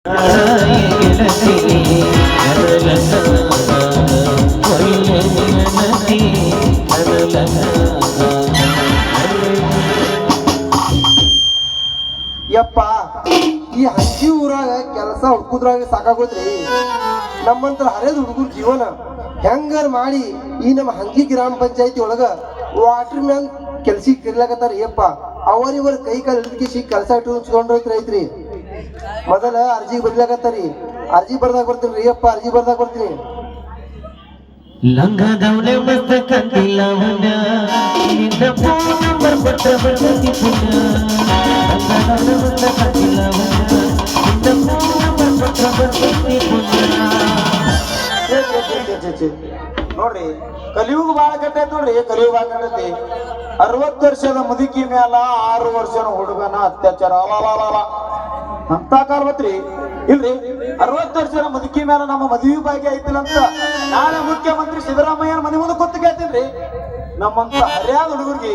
ಯಪ್ಪ ಈ ಹಂಚಿ ಊರಾಗ ಕೆಲಸ ಹುಡುಕುದ್ರಾಗ ಸಾಕಾಗೋದ್ರಿ. ನಮ್ಮಂತರ ಹರಿಯದ ಹುಡುಗರ ಜೀವನ ಹೆಂಗಾರ ಮಾಡಿ ಈ ನಮ್ಮ ಹಂಗಿ ಗ್ರಾಮ ಪಂಚಾಯತಿ ಒಳಗ ವಾಟರ್ ಮ್ಯಾನ್ ಕೆಲ್ಸಿಗೆ ತಿರ್ಲಾಕತ್ತಾರ. ಯಪ್ಪ ಅವರಿವರ ಕೈ ಕಾಲು ಹಿಡಿದು ಕೆಲಸ ಇಟ್ಕೊಂಡ್ರೈತ್ರಿ. ಮೊದಲ ಅರ್ಜಿ ಬದ್ಲಾಕತ್ತಾರಿ. ಅರ್ಜಿ ಬರ್ದಾಗ ಬರ್ತೀನಿ ಯಪ್ಪ, ಅರ್ಜಿ ಬರ್ದಾಗ ಬರ್ತೀನಿ. ಲಂಗದವಳೆ ಮಸ್ತ ಕಂದಿಲ್ಲ ನಿನ್ನ ಫೋನ್ ನಂಬರ್ ಕೊಟ್ಟ ಬರ್ತತಿ ಪುಣ್ಯ. ಲಂಗದವಳೆ ಮಸ್ತ ಕಂದಿಲ್ಲ ನಿನ್ನ ಫೋನ್ ನಂಬರ್ ಕೊಟ್ಟ ಬರ್ತತಿ ಪುಣ್ಯ. ನೋಡ್ರಿ ಕಲಿಯುಗ ಬಾಳ ಕಟ್ಟೈತಿ. ನೋಡ್ರಿ ಕಲಿಯುಗ ಬಾಳ ಕಟ್ಟೈತಿ. 60 ವರ್ಷದ ಮುದುಕಿ ಮ್ಯಾಲ 6 ವರ್ಷದ ಹುಡುಗನ ಅತ್ಯಾಚಾರ ಅಂತ ಕಾಲ ಬತ್ರಿ. ಇಲ್ರಿ 60 ವರ್ಷದ ಮುದುಕಿ ಮ್ಯಾಲ ನಮ್ಮ ಮದುವೆ ಭಾಗ್ಯ ಐತಿಲ್ಲ ಅಂತ ನಾಳೆ ಮುಖ್ಯಮಂತ್ರಿ ಸಿದ್ದರಾಮಯ್ಯನ ಮನೆ ಮುಂದೆ ಕೊತ್ತು ಕೇಳ್ತೀನಿ. ನಮ್ಮಂತ ಹರಿಯಾದ ಹುಡುಗರಿಗೆ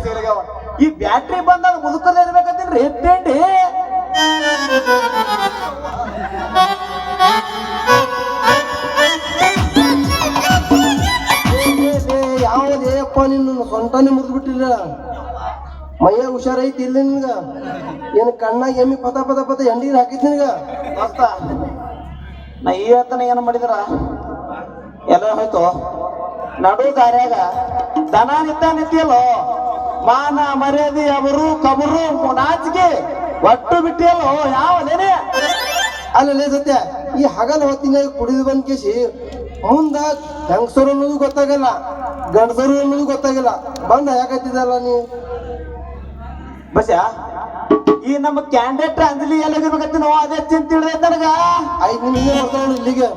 ಸೇರಿಗವ ಈ ಬ್ಯಾಟ್ರಿ ಬಂದ ಮುದುಕದೇ ಇರ್ಬೇಕಂತೀನ್ರಿ. ಎತ್ತೇಂಡಿ ಯಾವದೇಯಪ್ಪ ನಿನ್ನ ಸೊಂಟನೇ ಮುರಿದು ಬಿಟ್ಟಿಲ್ಲ. ಮೈಯ ಹುಷಾರೈತಿ ಇಲ್ಲ ನಿನ್ಗ? ಏನ್ ಕಣ್ಣಾಗ ಎಮ್ಮಿ ಪದ ಪದ ಪದ ಎಂಡೀರ್ ಹಾಕಿದ್ ನಿನ್ಗ? ಮಸ್ತ ನಾ ಇವತ್ತನ ಏನ್ ಮಾಡಿದ್ರ ಎಲ್ಲ ಹೋಯ್ತು. ನಡು ದಾರ್ಯಾಗ ದನ ನಿಂತಿಯಲ್ಲೋ ಮಾನ ಮರ್ಯಾದೆ ಅವರು ಕಬರು ನಾಚಿಗೆ ಒಟ್ಟು ಬಿಟ್ಟಿಯಲ್ಲೋ ಯಾವನೇನೆ. ಅಲ್ಲೇ ಸತ್ಯ ಈ ಹಗಲ ಹೊತ್ತಿನಾಗ ಕುಡಿದು ಬಂದ್ ಕೇಸಿ ಮುಂದ ಹೆಂಗಸರು ಅನ್ನೋದು ಗೊತ್ತಾಗಲ್ಲ, ಗಂಡಸರು ಅನ್ನೋದು ಗೊತ್ತಾಗಲ್ಲ. ಬಂದ ಯಾಕತ್ತಿದಲ್ಲ ನೀ ಬಸ ಈ ನಮ್ಮ ಕ್ಯಾಂಡಿಡೇಟ್ ಅಂಜಲಿ ಎಲ್ಲಗಿರ್ಬೇಕಂತ ನಾವು ಅದೇ ಚಿಂತೆ ಹಿಡ್ದೈತೆ ನನಗ. 5 ನಿಮಿಷ ಬರ್ತಾವ ಇಲ್ಲಿಗೆ.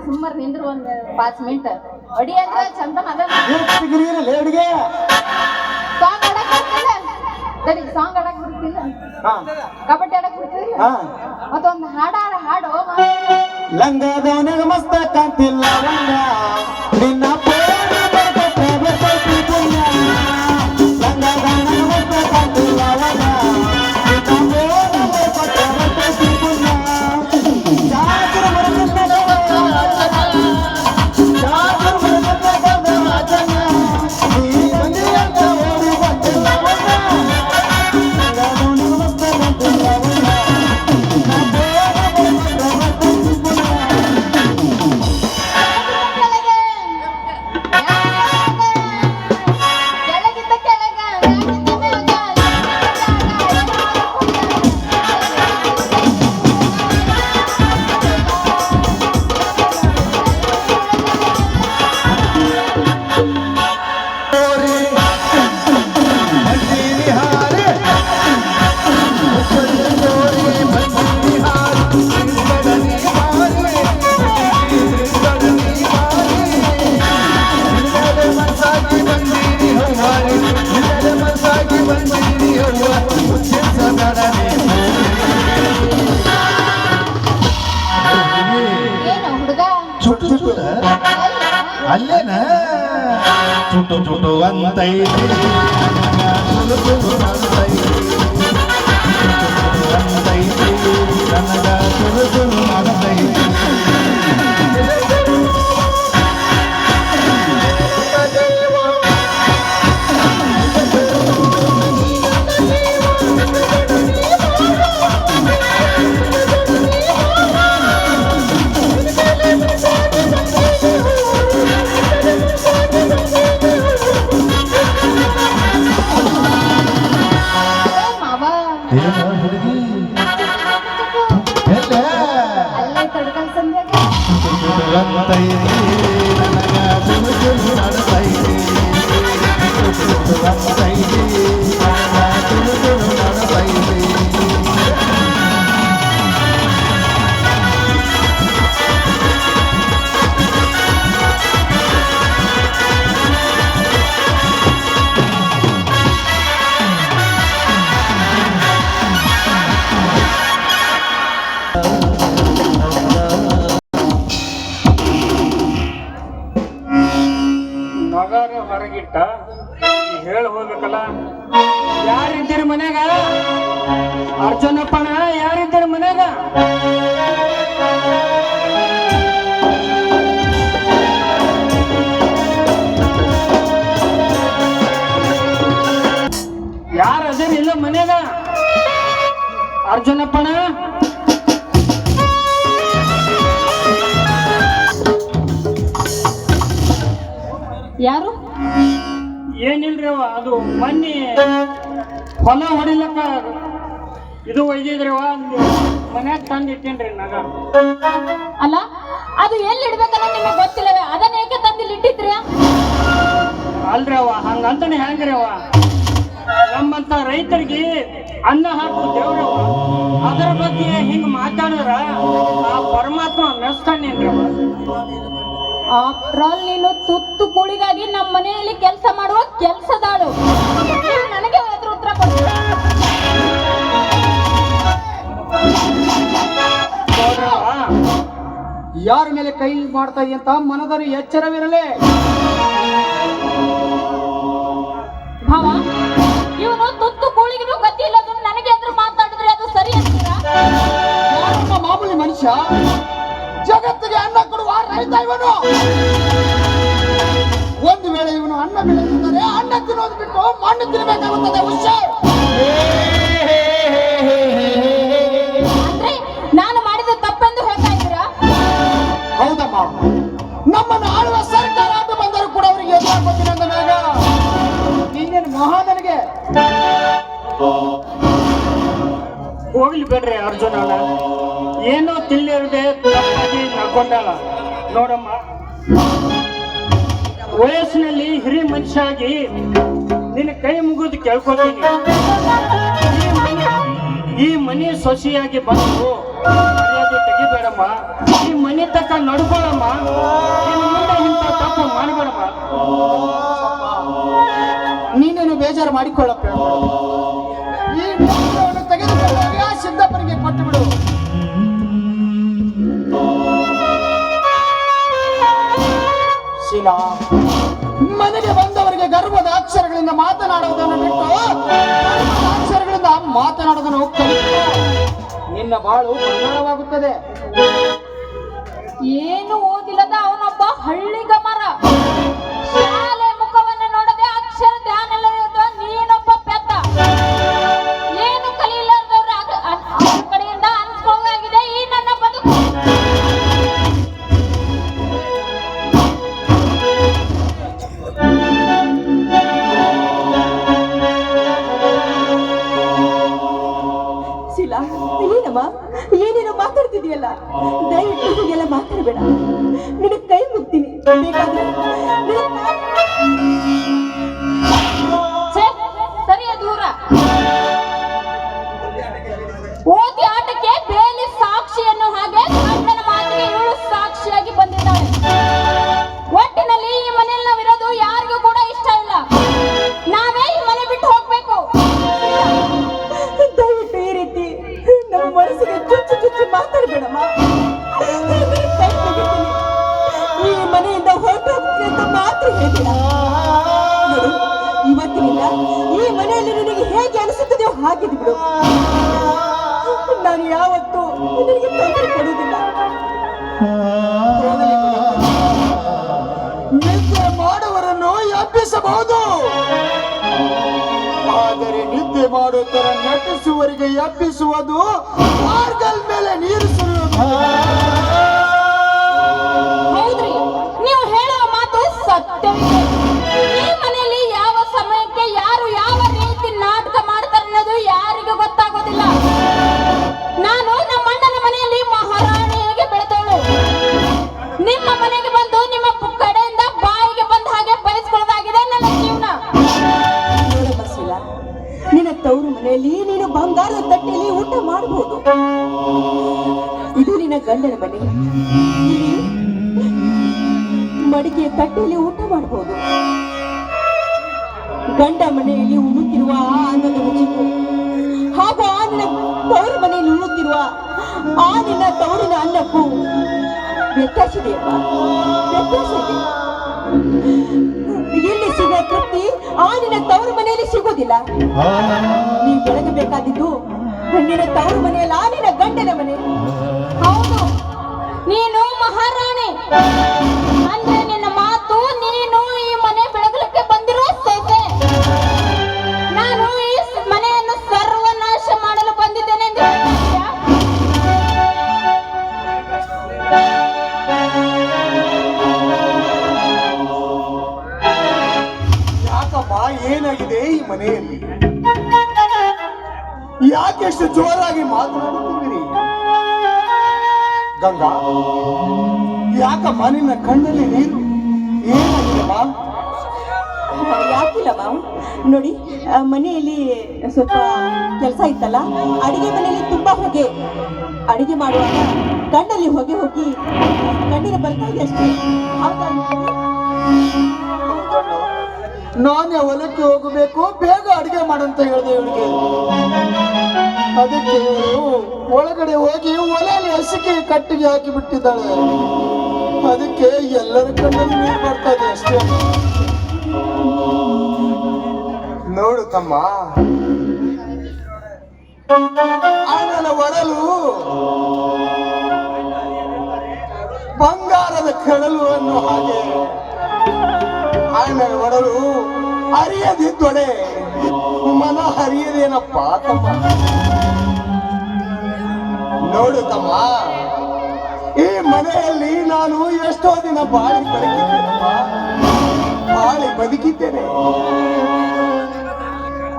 ಸುಮ್ಮರ್ ನಿಂದ್ರು ಒಂದ್ 5 ಮಿನಿಟ್ ಅಡಿ ಅಂದ್ರೆ ಚಂದ ಲೇಡಿಗೆ ಸಾಂಗ್ ಆಡಕ್ ಬರ್ತಿಲ್ಲ. ತಡಿ ಸಾಂಗ್ ಆಡಕ್ ಬರ್ತಿಲ್ಲ, ಕಬಡ್ಡಿ ಆಡಕ್ ಬರ್ತಿಲ್ಲ, ಮತ್ತೊಂದು ಹಾಡು ಲಂಗದವನಿಗ ಮಸ್ತ ಕಾಂತಿಲ್ಲ ನಿನ್ನ ಅಲ್ಲೇನ ಚುಟು ಚುಟು ಅಂತೈತಿ ನನಗ ತುಳು ಅಂತೈತಿ ಮಗಾರ ಹೊರಗಿಟ್ಟ ಹೇಳಿ ಹೋಗ್ಬೇಕಲ್ಲ. ಯಾರಿದ್ದೀರಿ ಮನ್ಯಾಗ? ಅರ್ಜುನಪ್ಪಣ ಯಾರಿದ್ದೀರಿ ಮನ್ಯಾಗ? ಯಾರು ಅದೇರಿ ಇಲ್ಲ ಮನ್ಯಾಗ? ಅರ್ಜುನಪ್ಪಣ ಯಾರು? ಏನಿಲ್ರಿ ಅವ ಅದು ಮೊನ್ನೆ ಹೊಲ ಹೊಡಿಲಕ್ಕ ಇದು ಒಯ್ದಿದ್ರಿವ ಮನ್ಯಾಗ ತಂದು ಇಟ್ಟೇನ್ರಿ ನಾಗ. ಅಲ್ಲ ಅದು ಎಲ್ಲಿ ಇಡ್ಬೇಕನ್ನ ನಿಮಗೆ ಗೊತ್ತಿಲ್ಲವೇ? ಅದನ್ನ ಏಕೆ ತಂದಿಲ್ಲಿ ಇಟ್ಟಿದ್ರಿ? ಅಲ್ರಿ ಅವ ಹಂಗಂತಾನೆ ಹೆಂಗ್ರಿ ಅವ? ನಮ್ಮಂತ ರೈತರಿಗೆ ಅನ್ನ ಹಾಕು ದೇವ್ರವ, ಅದರ ಬಗ್ಗೆ ಹಿಂಗ್ ಮಾತಾಡಿದ್ರ ಆ ಪರಮಾತ್ಮ ಮೆಸ್ತಾನೇನ್ರಿ ಅವ. ಆಫ್ಟ್ರಾಲ್ ನೀನು ತುತ್ತು ಕೂಳಿಗಾಗಿ ನಮ್ಮ ಮನೆಯಲ್ಲಿ ಕೆಲಸ ಮಾಡುವ ಕೆಲಸದಾಳು. ನನಗೆ ಅದ್ರ ಉತ್ತರ ಕೊಡ್ತೀರ? ಯಾರ ಮೇಲೆ ಕೈ ಮಾಡ್ತಾ ಅಂತ ಮನದಲ್ಲಿ ಎಚ್ಚರವಿರಲಿ. ಭಾವ, ಇವನು ತುತ್ತು ಕೂಳಿಗೂ ಗತಿ ಇಲ್ಲದು ನನಗೆ ಎದುರು ಮಾತಾಡಿದ್ರೆ ಅದು ಸರಿ ಅಂತೀರಾ? ಮಾಮೂಲಿ ಮನುಷ್ಯ, ಜಗತ್ತಿಗೆ ಅನ್ನ ಕೊಡುವ ರೈತ ಇವನು. ಒಂದು ವೇಳೆ ಇವನು ಅನ್ನ ಬೆಳೆದಿದ್ದರೆ ಅನ್ನ ತಿನ್ನೋದು ಬಿಟ್ಟು ಮಣ್ಣು ತಿನ್ನಬೇಕಾಗುತ್ತದೆ. ಹುಷಾರ್. ಅಂದ್ರೆ ನಾನು ಮಾಡಿದ ತಪ್ಪೆಂದು ಹೇಳ್ತಾ ಇದ್ದೀರಾ? ಹೌದಮ್ಮ, ನಮ್ಮನ್ನು ಆಳುವ ಸರ್ಕಾರ ಅಂತ ಬಂದರೂ ಕೂಡ ಅವರಿಗೆ ಎದುರಾಗ್ಬೋದಿಲ್ಲ ಅಂದಾಗ ನೀನೇನು ಮಹಾ ನನಗೆ. ಹೋಗ್ಲಿ ಬಿಡ್ರಿ ಅರ್ಜುನ, ಏನೋ ತಿಳಿಯದೆ ತಪ್ಪಾಗಿ ನಡ್ಕೊಂಡಾಳ ನೋಡಮ್ಮ. ವಯಸ್ಸಿನಲ್ಲಿ ಹಿರಿ ಮನುಷ್ಯ ಆಗಿ ನಿನ್ನ ಕೈ ಮುಗಿದು ಕೇಳ್ಕೊತೀನಿ. ಈ ಮನೆ ಸೊಸೆಯಾಗಿ ಬಂದು ಮರ್ಯಾದೆ ತೆಗಿಬೇಡಮ್ಮ. ಈ ಮನೆ ತಕ್ಕ ನಡ್ಕೊಳಮ್ಮ. ಇನ್ನು ಮುಂದೆ ಇಂಥ ತಪ್ಪು ಮಾಡಬೇಡಮ್ಮ. ನೀನೇನು ಬೇಜಾರು ಮಾಡಿಕೊಳ್ಳಪ್ಪ. ಈ ನಿರ್ಣಯವನ್ನು ತೆಗೆದುಕೊಳ್ಳುವಾಗ ಆ ಸಿದ್ದಪ್ಪನಿಗೆ ಕೊಟ್ಟು ಬಿಡು. ಶೀಲಾ, ಮನೆಗೆ ಬಂದವರಿಗೆ ಗರ್ವದ ಅಕ್ಷರಗಳಿಂದ ಮಾತನಾಡುವುದನ್ನು ಬಿಟ್ಟು ಗರ್ವದ ಅಕ್ಷರಗಳಿಂದ ಮಾತನಾಡುವುದನ್ನು ಹೋಗ್ತಾರೆ. ನಿನ್ನ ಬಾಳು ಬಂಗಾರವಾಗುತ್ತದೆ. ಏನು ಓದಿಲ್ಲದ ಅವನೊಬ್ಬ ಹಳ್ಳಿಗಮರ. ಶಾಲೆ ಮುಖವನ್ನು ನೋಡದೆ ಅಕ್ಷರ ಧ್ಯಾನ ಇಲ್ಲದ ನೀನೊಬ್ಬ ಪೆದ್ದ. ಏನು ಕಲಿಯಿಲ್ಲದವ್ರ ಕಡೆಯಿಂದ ಅನ್ಸ್ಕೊಳ್ಳೋದಾಗಿದೆ ಈ ನನ್ನ ಬದುಕು. ಶೀಲಾ, ಏನಮ್ಮ ಏನೇನೋ ಮಾತಾಡ್ತಿದೀಯಲ್ಲ, ದಯವಿಟ್ಟು ಹೀಗೆಲ್ಲ ಮಾತಾಡಬೇಡ. ನಿನಗೆ ಕೈ ಮುಗ್ತೀನಿ. ಬೇಕಾದ್ರೆ ಸರಿಯ ದೂರ. ಓದಿ ಆಟಕ್ಕೆ ಬೇಲಿ ಸಾಕ್ಷಿಯನ್ನು ಹಾಗೆ ಗಂಡನ ಮಾತಿಗೆ ಇವಳು ಸಾಕ್ಷಿಯಾಗಿ ಬಂದಿದ್ದಾಳೆ. ಒಟ್ಟಿನಲ್ಲಿ ಈ ಮನೆಯಲ್ಲಿ ನಾವಿರೋದು ಯಾರಿಗೂ ಕೂಡ ಇಷ್ಟ ಇಲ್ಲ. ನಾವೇ ಈ ಮನೆ ಬಿಟ್ಟು ಹೋಗ್ಬೇಕು. ದಯವಿಟ್ಟು ಈ ರೀತಿ ನಮ್ಮ ಮನಸ್ಸಿಗೆ ಚುಚ್ಚು ಚುಚ್ಚು ಮಾತಾಡಬೇಡಮ್ಮ. ಕೈ ಮುಗಿತೀನಿ. ಈ ಮನೆಯಿಂದ ಹೊರಟು ಹೋಗ್ತೀನಿ ಅಂತ ಮಾತ್ರ ಹೇಳಿಲ್ಲ. ನೋಡು, ಇವತ್ತಿನಿಂದ ಈ ಮನೆಯಲ್ಲಿ ನಿನಗೆ ಹೇಗೆ ಅನಿಸುತ್ತದೆಯೋ ಹಾಗಿದ್ದು ಬಿಡು. ನಾನು ಯಾವತ್ತೂ ನಿನಗೆ ತೊಂದರೆ ಕೊಡುವುದಿಲ್ಲ. ನಿದ್ದೆ ಮಾಡುವವರನ್ನು ಎಬ್ಬಿಸಬಹುದು, ಆದರೆ ನಿದ್ದೆ ಮಾಡುತ್ತರ ನಟಿಸುವವರಿಗೆ ಎಬ್ಬಿಸುವುದು ಮಾರ್ಗಲ್ ಮೇಲೆ ನೀರು ಸುರಿಯುವುದು. ಹೌದ್ರಿ, ನೀವು ಹೇಳುವ ಮಾತು ಸತ್ಯವಿದೆ. ಈ ಮನೆಯಲ್ಲಿ ಯಾವ ಸಮಯಕ್ಕೆ ಯಾರು ಯಾವ ರೀತಿ ನಾಟಕ ಮಾಡ್ತಾರೆ ಅನ್ನೋದು ಯಾರಿಗೂ ಗೊತ್ತಾಗೋದಿಲ್ಲ. ನಾನು ನಮ್ಮ ಅಣ್ಣನ ಮನೆಯಲ್ಲಿ ಮಹಾರಾಣಿಯಾಗಿ ಬೆಳೆದವಳು. ನಿಮ್ಮ ಮನೆಗೆ ಬಂದು ನಿಮ್ಮ ಕಡೆಯಿಂದ ಬಾಯಿಗೆ ಬಂದ ಹಾಗೆ ಬಯಸ್ಕೊಳ್ಳೋದಾಗಿದೆ ನನ್ನ ಜೀವನ. ನೋಡಮ್ಮ ಶೀಲಾ, ನಿನ್ನ ತವರು ಮನೆಯಲ್ಲಿ ನೀನು ಬಂಗಾರದ ತಟ್ಟೆಯಲ್ಲಿ ಊಟ ಮಾಡಬಹುದು. ಇದು ನಿನ್ನ ಗಂಡನ ಮನೆ. ಇಲ್ಲಿ ಮಡಿಕೆ ತಟ್ಟೆಯಲ್ಲಿ ಊಟ ಮಾಡಬಹುದು. ಗಂಡ ಮನೆಯಲ್ಲಿ ಉಣ್ಣುತ್ತಿರುವ ಆ ಅನ್ನದ ರುಚಿಗೂ ಹಾಗೂ ಆ ನಿನ್ನ ತವರು ಮನೆಯಲ್ಲಿ ಉಣ್ಣುತ್ತಿರುವ ಆ ನಿನ್ನ ತವರಿನ ಅನ್ನಕ್ಕೂ ವ್ಯತ್ಯಾಸ ಇದೆಯಪ್ಪ, ವ್ಯತ್ಯಾಸ ಇದೆ. ಇಲ್ಲಿ ಸಿಗೋ ತೃಪ್ತಿ ಆ ನಿನ್ನ ತವರು ಮನೆಯಲ್ಲಿ ಸಿಗೋದಿಲ್ಲ. ನೀ ಬೆಳಗಬೇಕಾದಿದ್ದು ನಿನ್ನ ತವರು ಮನೆಯಲ್ಲ, ನಿನ್ನ ಗಂಡನ ಮನೆ. ಹೌದು, ನೀನು ಮಹಾರಾಣಿ ಅಂದ್ರೆ ನಿನ್ನ ಮಾತು, ನೀನು ಈ ಮನೆ ಬೆಳಗಲಿಕ್ಕೆ ಬಂದಿರೋ ಸೊಸೆ. ನಾನು ಈ ಮನೆಯನ್ನು ಸರ್ವನಾಶ ಮಾಡಲು ಬಂದಿದ್ದೇನೆ ಎಂದು ಹೇಳ್ತಿದ್ಯಾ? ಯಾಕಮ್ಮ, ಏನಾಗಿದೆ ಈ ಮನೆಯಲ್ಲಿ? ಯಾಕೆಷ್ಟು ಜೋರಾಗಿ ಮಾತನಾಡುತ್ತಿದ್ದೀರಿ? ಗಂಗಾ, ಯಾಕಮ್ಮ ನಿನ್ನ ಕಣ್ಣಲ್ಲಿ ನೀರು? ಏನಾಗಿದೆಮ್ಮ? ಯಾಕಿಲ್ಲ ಮಾವು, ನೋಡಿ ಮನೆಯಲ್ಲಿ ಸ್ವಲ್ಪ ಕೆಲಸ ಇತ್ತಲ್ಲ, ಅಡಿಗೆ ಮನೆಯಲ್ಲಿ ತುಂಬಾ ಹೊಗೆ. ಅಡಿಗೆ ಮಾಡುವಾಗ ಕಣ್ಣಲ್ಲಿ ಹೊಗೆ ಹೋಗಿ ಕಣ್ಣಿಗೆ ಬರ್ತಾ ಇದೆ ಅಷ್ಟೇ. ಹೌದಾ? ನಾನೇ ಹೊಲಕ್ಕೆ ಹೋಗಬೇಕು, ಬೇಗ ಅಡಿಗೆ ಮಾಡಂತ ಹೇಳಿದೆ ಇವಳಿಗೆ. ಅದಕ್ಕೆ ಇವಳು ಒಳಗಡೆ ಹೋಗಿ ಒಲೆಯಲ್ಲಿ ಹಸಿಕೆ ಕಟ್ಟಿಗೆ ಹಾಕಿ ಬಿಟ್ಟಿದ್ದಾಳೆ. ಅದಕ್ಕೆ ಎಲ್ಲರ ಕಣ್ಣಲ್ಲಿ ನೀರು ಬರ್ತಾ ಇದೆ ಅಷ್ಟೇ. ನೋಡು ತಮ್ಮ, ಅವನ ಒಡಲು ಬಂಗಾರದ ಕಡಲು ಅನ್ನೋ ಹಾಗೆ ಅವನ ಒಡಲು ಹರಿಯದಿದ್ದೊಡೆ ಮನ ಹರಿಯದೇನಪ್ಪ ತಮ್ಮ. ನೋಡು ತಮ್ಮ, ಈ ಮನೆಯಲ್ಲಿ ನಾನು ಎಷ್ಟೋ ದಿನ ಬಾಳಿ ಬದುಕಿದ್ದೇನೆ.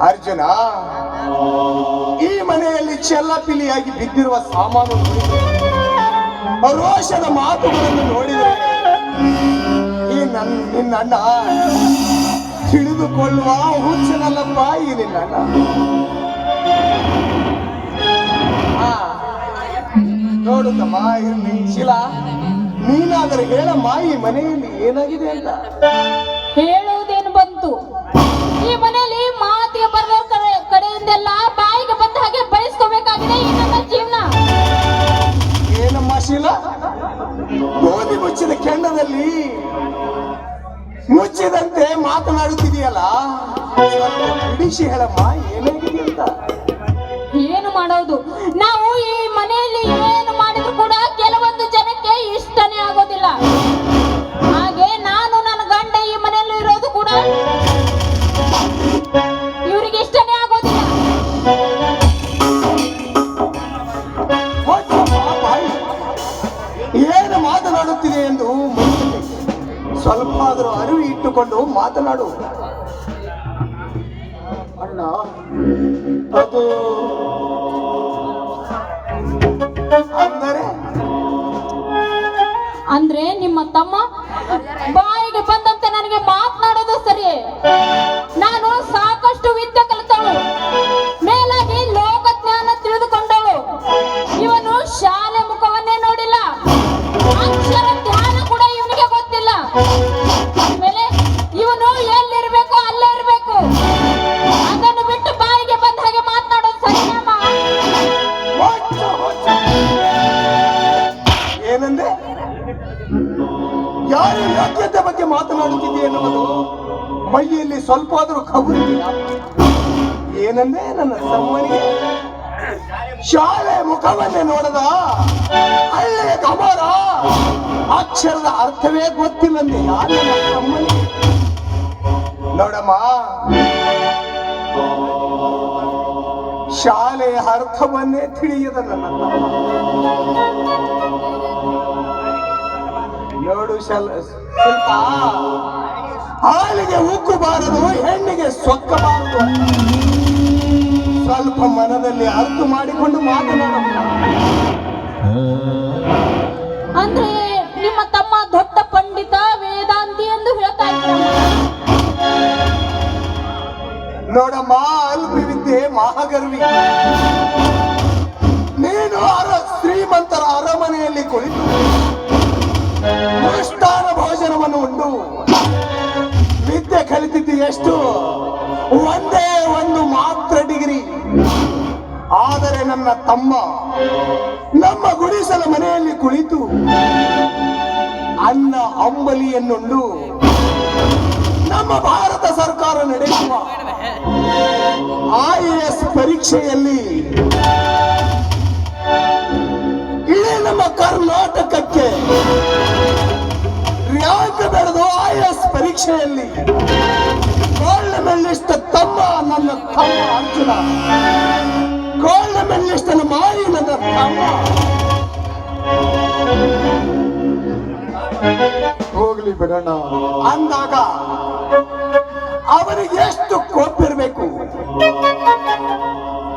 ಅರ್ಜುನ, ಈ ಮನೆಯಲ್ಲಿ ಚೆಲ್ಲಪಿಲಿಯಾಗಿ ಬಿದ್ದಿರುವ ಸಾಮಾನು ನೋಡಿದರೆ, ರೋಷದ ಮಾತುಗಳನ್ನು ನೋಡಿದರೆ ಈ ನಿನ್ನ ಅಣ್ಣ ತಿಳಿದುಕೊಳ್ಳುವ ಹುಚ್ಚನಲ್ಲಪ್ಪ ಈ ನಿನ್ನ ಅಣ್ಣ. ನೋಡು ತಮ್ಮ, ಇರ್ಲಿ ಶಿಲಾ, ನೀನಾದರೂ ಹೇಳಮ್ಮ, ಈ ಮನೆಯಲ್ಲಿ ಏನಾಗಿದೆ ಅಂತ. ಹೇಳುವುದೇನು ಬಂತು? ಈ ಮನೆಯಲ್ಲಿ ಮಾತಿಗೆ ಬರೋ ಕಡೆಯಿಂದೆಲ್ಲ ಬಾಯಿಗೆ ಬಂದ ಹಾಗೆ ಬಯಸ್ಕೋಬೇಕಾಗಿದೆ ಈ ನನ್ನ ಜೀವನ. ಏನಮ್ಮ ಶೀಲಾ, ಗೋಧಿ ಮುಚ್ಚಿದ ಕೆಂಡದಲ್ಲಿ ಮುಚ್ಚಿದಂತೆ ಮಾತನಾಡುತ್ತಿದೆಯಲ್ಲ, ಬಿಡಿಸಿ ಹೇಳಮ್ಮ, ಏನಾಗಿದೆ ಅಂತ. ಏನು ಮಾಡೋದು? ನಾವು ಈ ಮನೆಯಲ್ಲಿ ಏನು ಮಾಡಿದ್ರು ಕೂಡ ಕೆಲವೊಂದು ಜನಕ್ಕೆ ಇಷ್ಟನೇ ಆಗೋದಿಲ್ಲ. ಹಾಗೆ ನಾನು ನನ್ನ ಗಂಡ ಈ ಮನೆಯಲ್ಲಿ ಇರೋದು ಕೂಡ ಇವರಿಗೆ ಇಷ್ಟನೇ ಆಗೋದಿಲ್ಲ. ಏನು ಮಾತನಾಡುತ್ತಿದೆ ಎಂದು ಸ್ವಲ್ಪ ಆದರೂ ಅರಿವು ಇಟ್ಟುಕೊಂಡು ಮಾತನಾಡು. ಅಣ್ಣ, ಅದು ಅಂದ್ರೆ ನಿಮ್ಮ ತಮ್ಮ ಬಾಯಿಗೆ ಬಂದಂತೆ ನನಗೆ ಮಾತನಾಡೋದು ಸರಿ. ನಾನು ಸಾಕಷ್ಟು ವಿದ್ಯೆ ಕಲಿತವಳು, ಮೇಲಾಗಿ ಲೋಕಜ್ಞಾನ ತಿಳಿದುಕೊಂಡವಳು. ಇವನು ಶಾಲೆ ಮುಖವನ್ನೇ ನೋಡಿಲ್ಲ, ಅಕ್ಷರ ಧ್ಯಾನ ಕೂಡ ಇವನಿಗೆ ಗೊತ್ತಿಲ್ಲ. ಆಮೇಲೆ ಇವನು ಎಲ್ಲಿರ್ಬೇಕು ಅಲ್ಲೇ ಇರ್ಬೇಕು. ಅದನ್ನು ಬಿಟ್ಟು ಬಾಯಿಗೆ ಬಂದ ಹಾಗೆ ಮಾತನಾಡೋದು ಸರಿಯಮ್ಮ? ಏನಂದ್ರೆ ಯಾರು ಯೋಗ್ಯತೆ ಬಗ್ಗೆ ಮಾತನಾಡುತ್ತಿದೆ ಎನ್ನುವುದು ಮೈಯಲ್ಲಿ ಸ್ವಲ್ಪ ಆದರೂ ಖಬರಿಲ್ಲ. ಏನಂದ್ರೆ ನನ್ನ ತಮ್ಮನಿಗೆ ಶಾಲೆ ಮುಖವನ್ನೇ ನೋಡದ ಹಳ್ಳಿಯ ಕಮರ ಅಕ್ಷರದ ಅರ್ಥವೇ ಗೊತ್ತಿಲ್ಲಂದೆ ಯಾರು ನನ್ನ ತಮ್ಮನಿಗೆ. ನೋಡಮ್ಮ, ಶಾಲೆಯ ಅರ್ಥವನ್ನೇ ತಿಳಿಯದ ನನ್ನ ತಮ್ಮ. ನೋಡು ಸ್ವಲ್ಪ ಹಾಲಿಗೆ ಉಕ್ಕಬಾರದು, ಹೆಣ್ಣಿಗೆ ಸೊಕ್ಕಬಾರದು. ಸ್ವಲ್ಪ ಮನದಲ್ಲಿ ಅರ್ಥ ಮಾಡಿಕೊಂಡು ಮಾತನಾಡಮ್ಮ. ಅಂದ್ರೆ ನಿಮ್ಮ ತಮ್ಮ ದೊಡ್ಡ ಪಂಡಿತ ವೇದಾಂತಿ ಎಂದು ಹೇಳ್ತಾ ಇದ್ದಾರೆ. ನೋಡಮ್ಮ, ಅಲ್ಪವಿದ್ಯೆ ಮಹಾಗರ್ವಿ. ನೀನು ಶ್ರೀಮಂತರ ಅರಮನೆಯಲ್ಲಿ ಕುಳಿತು ಮೃಷ್ಟಾನ ಭೋಜನವನ್ನು ಉಂಡು ವಿದ್ಯೆ ಕಲಿತಿದ್ದು ಎಷ್ಟು? ಒಂದೇ ಒಂದು ಮಾತ್ರ ಡಿಗ್ರಿ. ಆದರೆ ನನ್ನ ತಮ್ಮ ನಮ್ಮ ಗುಡಿಸಲ ಮನೆಯಲ್ಲಿ ಕುಳಿತು ಅನ್ನ ಅಂಬಲಿಯನ್ನುಂಡು ನಮ್ಮ ಭಾರತ ಸರ್ಕಾರ ನಡೆಸುವ IAS ಪರೀಕ್ಷೆಯಲ್ಲಿ ಇಡೀ ನಮ್ಮ ಕರ್ನಾಟಕಕ್ಕೆ ರ್ಯಾಂಕ್ ಬೆಳೆದು IAS ಪರೀಕ್ಷೆಯಲ್ಲಿ ಗೋಲ್ಡ್ ಮೆಡಲಿಸ್ಟ್ ತಮ್ಮ ನನ್ನ ತಮ್ಮ ಅರ್ಜುನ, ಗೋಲ್ಡ್ ಮೆಡಲಿಸ್ಟ್ ಮಾರಿ ನನ್ನ ತಮ್ಮ. ಹೋಗ್ಲಿ ಬಿಡೋಣ ಅಂದಾಗ ಅವನಿಗೆ ಎಷ್ಟು ಕೋಪಿರ್ಬೇಕು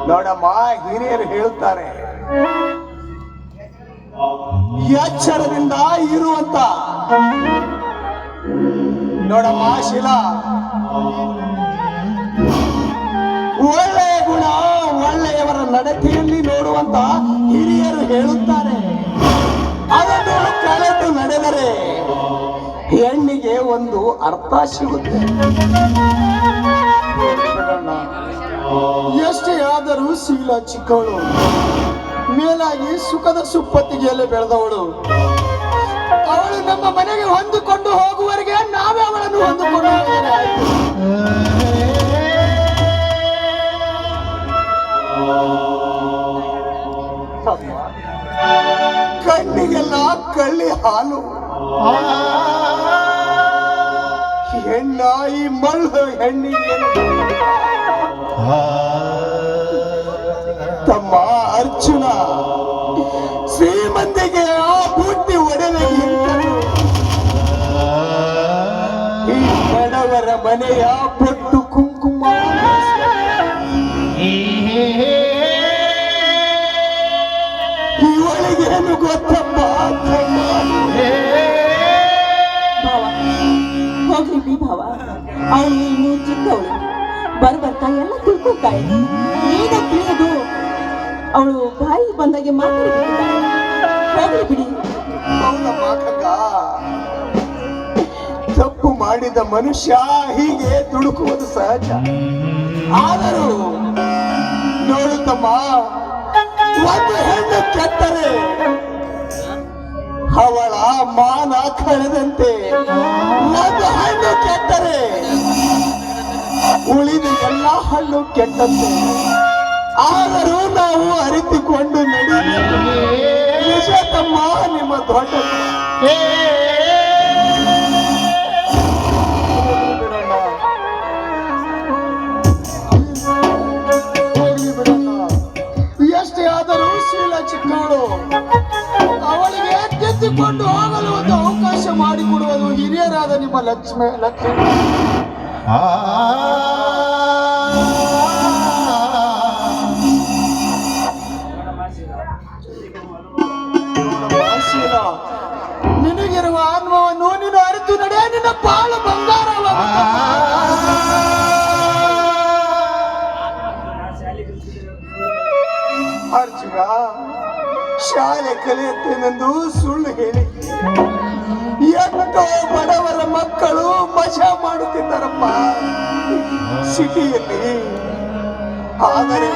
ನೋಡಮ್ಮ. ಹಿರಿಯರು ಹೇಳುತ್ತಾರೆ, ಎಚ್ಚರದಿಂದ ಇರುವಂತ. ನೋಡಮ್ಮ ಶಿಲಾ, ಒಳ್ಳೆಯ ಗುಣ ಒಳ್ಳೆಯವರ ನಡತೆಯಲ್ಲಿ ನೋಡುವಂತ ಹಿರಿಯರು ಹೇಳುತ್ತಾರೆ. ಅದನ್ನು ಕಳೆದು ನಡೆದರೆ ಹೆಣ್ಣಿಗೆ ಒಂದು ಅರ್ಥ ಸಿಗುತ್ತೆ. ಎಷ್ಟೇ ಆದರೂ ಶೀಲ ಚಿಕ್ಕವಳು, ಮೇಲಾಗಿ ಸುಖದ ಸುಪ್ಪತ್ತಿಗೆಯಲ್ಲಿ ಬೆಳೆದವಳು. ಅವಳು ನಮ್ಮ ಮನೆಗೆ ಹೊಂದಿಕೊಂಡು ಹೋಗುವವರೆಗೆ ನಾವೇ ಅವಳನ್ನು ಹೊಂದಿಕೊಂಡು ಹೋದರೆ ಆಯ್ತು. ಕಣ್ಣಿಗೆಲ್ಲ ಕಳ್ಳಿ ಹಾಲು, ಹೆಣ್ಣಾಯಿ ಮಳ್ಳು ಹೆಣ್ಣಿಗೆ ತಮ್ಮ ಅರ್ಜುನ. ಶ್ರೀಮಂತಿಗೆ ಆ ಬುಟ್ಟಿ ಒಡವೆಗಿಂತಲೂ ಈ ಬಡವರ ಮನೆಯ ಪೊಟ್ಟು ಕುಂಕುಮ. ಇವಳಿಗೇನು ಗೊತ್ತಪ್ಪ ಭಾವ, ಹೋಗ್ಲಿ ಬಿ ಭಾವ, ಅವಳು ಇನ್ನೂ ಚಿಕ್ಕವಳು. ಬರ್ಬರ್ತಾ ಎಲ್ಲ ತಿಳ್ಕೊಳ್ತಾಳೆ. ಈಗ ತಿಳಿಯೋದು ಅವಳು ಬಾಯಿ ಬಂದಾಗೆ ಮಾತಾಡಬೇಕಿದ್ದಾಳೆ. ಹೋಗ್ಲಿ ಬಿಡಿ. ಹೌದಮ್ಮ ಕಂದ, ತಪ್ಪು ಮಾಡಿದ ಮನುಷ್ಯ ಹೀಗೆ ದುಡುಕುವುದು ಸಹಜ. ಆದರೂ ನೋಡುತ್ತಮ್ಮ, ಒಂದು ಹೆಣ್ಣು ಕೆಟ್ಟರೆ ಅವಳ ಮಾನ ಕಳೆದಂತೆ. ಒಂದು ಹಣ್ಣು ಕೆಟ್ಟರೆ ಉಳಿದ ಎಲ್ಲ ಹಣ್ಣು ಕೆಟ್ಟಂತೆ. ಆದರೂ ನಾವು ಅರಿತುಕೊಂಡು ನಡೆಯಬೇಕು. ನಿಜ ತಮ್ಮ, ನಿಮ್ಮ ದೊಡ್ಡ ಹೋಗ್ಲಿ ಬಿಡೋಣ. ಎಷ್ಟೇ ಆದರೂ ಶೀಲ ಚಿಕ್ಕವಳು, ಅವಳಿಗೆ ಗೆದ್ದುಕೊಂಡು ಹೋಗಲು ಒಂದು ಅವಕಾಶ ಮಾಡಿಕೊಡುವುದು ಹಿರಿಯರಾದ ನಿಮ್ಮ ಲಕ್ಷ್ಮಿ. ನಿನಗಿರುವ ಅನುಭವವನ್ನು ನೀನು ಅರಿತು ನಡೆ, ನಿನ್ನ ಬಾಳು ಬಂಗಾರವಾಗುತ್ತದೆ. ಅರ್ಜುನ ಶಾಲೆ ಕಲಿಯುತ್ತೇನೆಂದು ಸುಳ್ಳು ಹೇಳಿ ಎಷ್ಟೋ ಬಡವರ ಮಕ್ಕಳು ಮಜಾ ಮಾಡುತ್ತಿದ್ದಾರಪ್ಪ ಸಿಟಿಯಲ್ಲಿ. ಆದರೆ